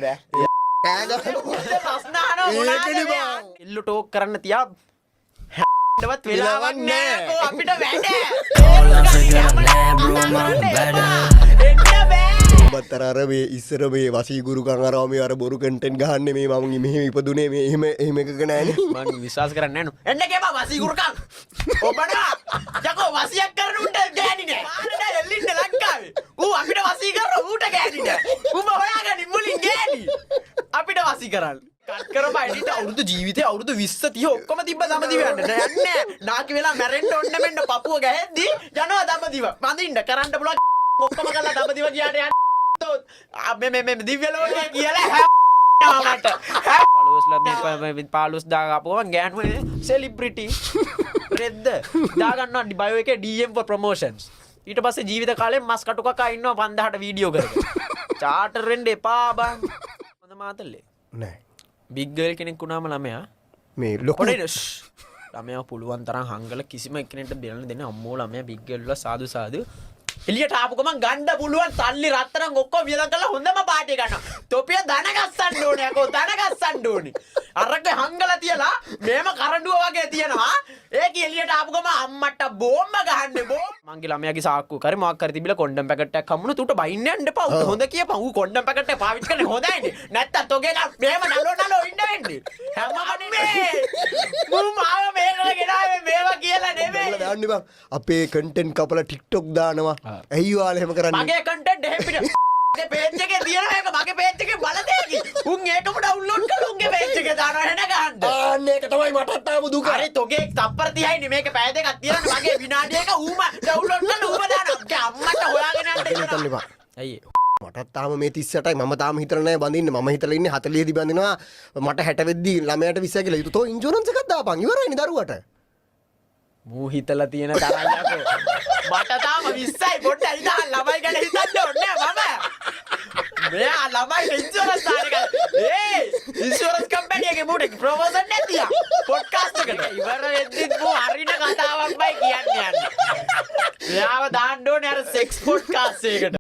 බෑ. එල්ලු ටෝක් කරන්න තියා වත් වෙලාවක් නෑ අපිට වැඩ බත්තර අර මේ ඉස්සර මේ වසී ගුරුකම් අරව මේ අර බොරු කන්ටෙන්ට් ගහන්නේ මේ මම මෙහෙම ඉපදුනේ මේ එහෙම එකක නෑනේ මං විශ්වාස කරන්නේ නෑ එන්න ගේපා වසී ගුරුකම් ඔබනා යකෝ වසියක් කරන උන්ට ගෑණි නෑ මාරට එල්ලින්න ලංකාවේ ඌ අපිට වසී කරන ඌට ගෑණි නෑ උඹ හොයාගනි මුලින් ගෑණි අපිට වසී කරන්න කට් කරපා එඩිට අවුරුදු ජීවිතේ අවුරුදු 20 30 ඔක්කොම තිබ්බ දඹදිව යන්න නෑ නාකි වෙලා මැරෙන්න ඕන්න මෙන්න පපුව ගැහෙද්දි යනවා දඹදිව මඳින්න කරන්න පුළුවන් ඔක්කොම කරලා දඹදිව ගියාට යන්න මේ දිව්‍ය ලෝකේ කියලා මට පළොස්ලා මේ පාලුස් දාගපුවම ගෑනුනේ සෙලිබ්‍රිටි රෙද්ද දාගන්නවා බයෝ එකේ DM for promotions ඊට පස්සේ ජීවිත කාලේ මස් කටු කකා ඉන්නවා 5000ට වීඩියෝ කරගෙන චාටර් වෙන්න එපා බං හොඳ මාතල්ලේ නෑ බිග් ගර්ල් කෙනෙක් වුණාම ළමයා මේ ලොකු ළමයා පුළුවන් තරම් හංගල කිසිම එක්කෙනෙක්ට බෙලන්න දෙන්නේ අම්මෝ ළමයා බිග් ගර්ල් වල සාදු සාදු එළියට ආපු ගමන් ගන්න පුළුවන් සල්ලි රත්තරන් ඔක්කොම වියදම් කරලා හොඳම පාටිය ගන්නවා තොපිය දන ගස්සන්න ඕනේ අකෝ දන ගස්සන්න ඕනේ අරක හංගලා තියලා මේම කරඬුව වගේ තියනවා ඒක එළියට ආපු ගමන් අම්මට බෝම්බ ගහන්නේ මංගේ ළමයාගේ සාක්කුව කරේ මොකක් හරි තිබිලා කොණ්ඩම් පැකට් එකක් හම්බුණා උට බයින්න යන්න එපා උට හොඳ කියපන් ඌ කොණ්ඩම් පැකට් එක පාවිච්චි කරන්නේ හොඳයිනේ නැත්තම් තෝගේ මේම නලෝ ඉන්න වෙන්නේ හැමෝම මූ මාව මේකල ගෙනාවේ මේවා කියලා නෙමෙයි දාන්න බං අපේ කන්ටෙන්ට් කපලා TikTok දානවා ඇයි ඔයාලා එහෙම කරන්නේ මගේ කන්ටෙන්ට් එහෙම පිට මගේ පේජ් එකේ තියෙන එක මගේ පේජ් එකේ බලදේකි උන් ඒකම ඩවුන්ලෝඩ් කරලා උන්ගේ පේජ් එකේ දානවා එන ගහන්න ආන්න ඒක තමයි මටත් ආපු දුක හරි තෝගේ තප්පර 30යි නේ මේක පැය දෙකක් තියෙනවා මගේ විනාඩි එක ඌම ඩවුන්ලෝඩ් කරලා ඌම දානවා අම්මට හොයාගෙන යන්න හිතන්න එපා අයියේ මටත් තාම මේ 38යි මම තාම හිතලා නැහැ බඳින්න මම හිතලා ඉන්නේ 40 දී බඳිනවා මට 60 වෙද්දී ළමයාට 20 කියලා යුතු තෝ ඉන්ෂුරන්ස් එකක් දාපන් ඉවරයිනේ දරුවට මූ හිතලා තියෙන තරයකෝ මට තාම 20යි පොඩ්ඩයි ඉතින් ළමයි ගැන හිතන්න ඕනේ මම මෙයා ළමයි ඉන්ෂුරන්ස් දාන එක ඉන්ෂුරන්ස් කම්පැනි එකේ මූට ප්‍රොමෝෂන් නැතියා පොඩ්කාස්ට් එකට ඉවර වෙද්දිත් මූ හරින කතාවක් බයි කියන්නේ යන්නේ මෙයාව දාන්න ඕනේ අර සෙක්ස් පොඩ්කාස්ට් එකකට